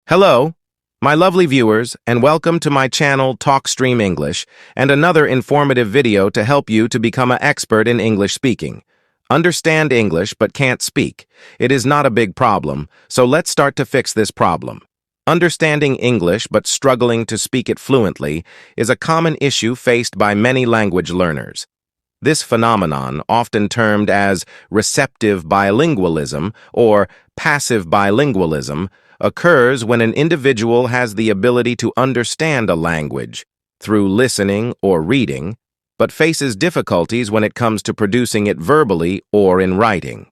Hello, my lovely viewers, and welcome to my channel TalkStream English and another informative video to help you to become an expert in English speaking. Understand English but can't speak. It is not a big problem, so let's start to fix this problem. Understanding English but struggling to speak it fluently is a common issue faced by many language learners. This phenomenon, often termed as receptive bilingualism or passive bilingualism, occurs when an individual has the ability to understand a language through listening or reading, but faces difficulties when it comes to producing it verbally or in writing.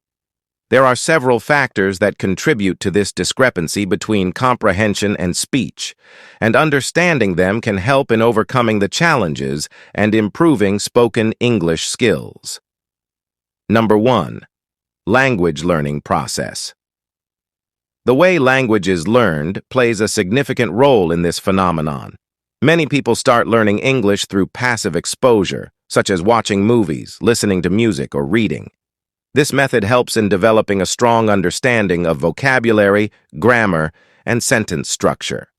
There are several factors that contribute to this discrepancy between comprehension and speech, and understanding them can help in overcoming the challenges and improving spoken English skills. Number 1. Language learning process. The way language is learned plays a significant role in this phenomenon. Many people start learning English through passive exposure, such as watching movies, listening to music, or reading. This method helps in developing a strong understanding of vocabulary, grammar, and sentence structure.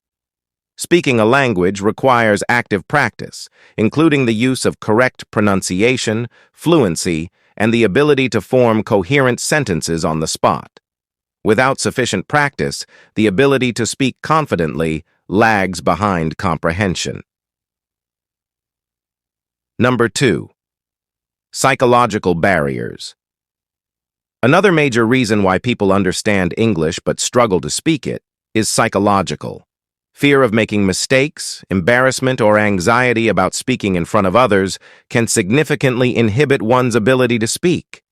Speaking a language requires active practice, including the use of correct pronunciation, fluency, and the ability to form coherent sentences on the spot. Without sufficient practice, the ability to speak confidently lags behind comprehension. Number 2. Psychological barriers. Another major reason why people understand English but struggle to speak it is psychological. Fear of making mistakes, embarrassment, or anxiety about speaking in front of others can significantly inhibit one's ability to speak.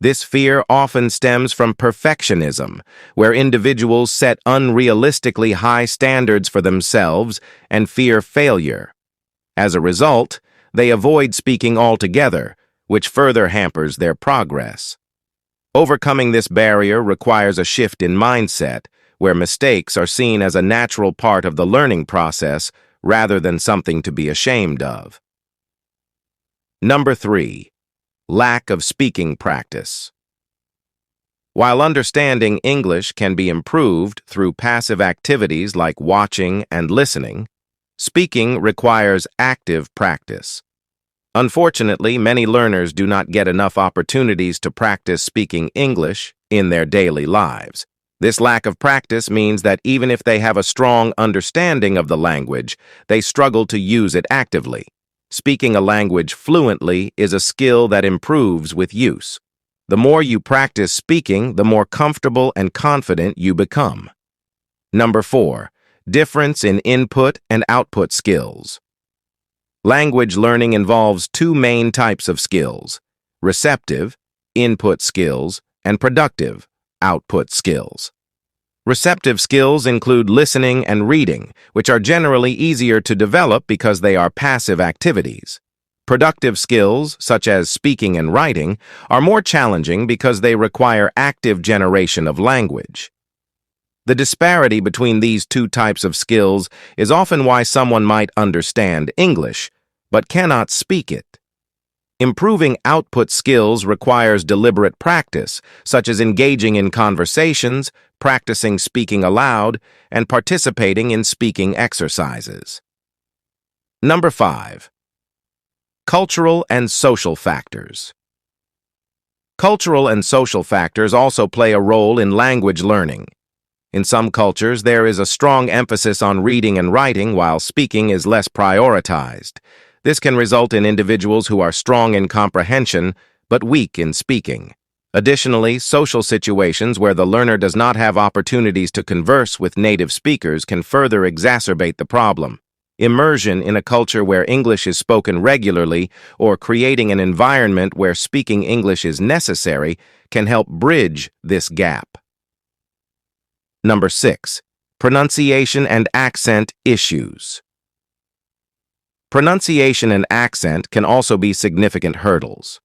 This fear often stems from perfectionism, where individuals set unrealistically high standards for themselves and fear failure. As a result, they avoid speaking altogether, which further hampers their progress. Overcoming this barrier requires a shift in mindset, where mistakes are seen as a natural part of the learning process rather than something to be ashamed of. Number 3. Lack of speaking practice. While understanding English can be improved through passive activities like watching and listening, speaking requires active practice. Unfortunately, many learners do not get enough opportunities to practice speaking English in their daily lives. This lack of practice means that even if they have a strong understanding of the language, they struggle to use it actively. Speaking a language fluently is a skill that improves with use. The more you practice speaking, the more comfortable and confident you become. Number 4. Difference in input and output skills. Language learning involves two main types of skills: receptive, input skills, and productive, output skills. Receptive skills include listening and reading, which are generally easier to develop because they are passive activities. Productive skills, such as speaking and writing, are more challenging because they require active generation of language. The disparity between these two types of skills is often why someone might understand English, but cannot speak it. Improving output skills requires deliberate practice, such as engaging in conversations, practicing speaking aloud, and participating in speaking exercises. Number 5. Cultural and social factors. Cultural and social factors also play a role in language learning. In some cultures, there is a strong emphasis on reading and writing, while speaking is less prioritized. This can result in individuals who are strong in comprehension but weak in speaking. Additionally, social situations where the learner does not have opportunities to converse with native speakers can further exacerbate the problem. Immersion in a culture where English is spoken regularly or creating an environment where speaking English is necessary can help bridge this gap. Number 6. Pronunciation and accent issues. Pronunciation and accent can also be significant hurdles.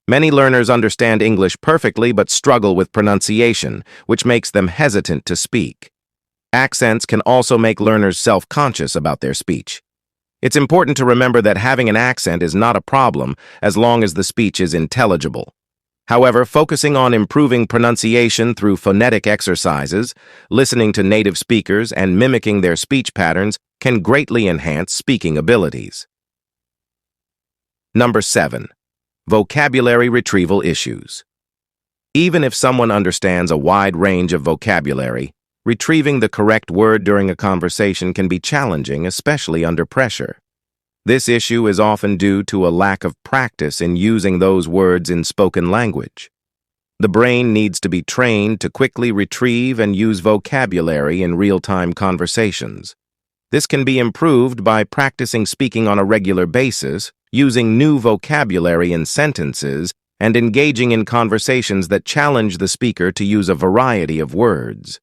Many learners understand English perfectly but struggle with pronunciation, which makes them hesitant to speak. Accents can also make learners self-conscious about their speech. It's important to remember that having an accent is not a problem as long as the speech is intelligible. However, focusing on improving pronunciation through phonetic exercises, listening to native speakers, and mimicking their speech patterns can greatly enhance speaking abilities. Number 7. Vocabulary retrieval issues. Even if someone understands a wide range of vocabulary, retrieving the correct word during a conversation can be challenging, especially under pressure. This issue is often due to a lack of practice in using those words in spoken language. The brain needs to be trained to quickly retrieve and use vocabulary in real-time conversations. This can be improved by practicing speaking on a regular basis, using new vocabulary in sentences, and engaging in conversations that challenge the speaker to use a variety of words.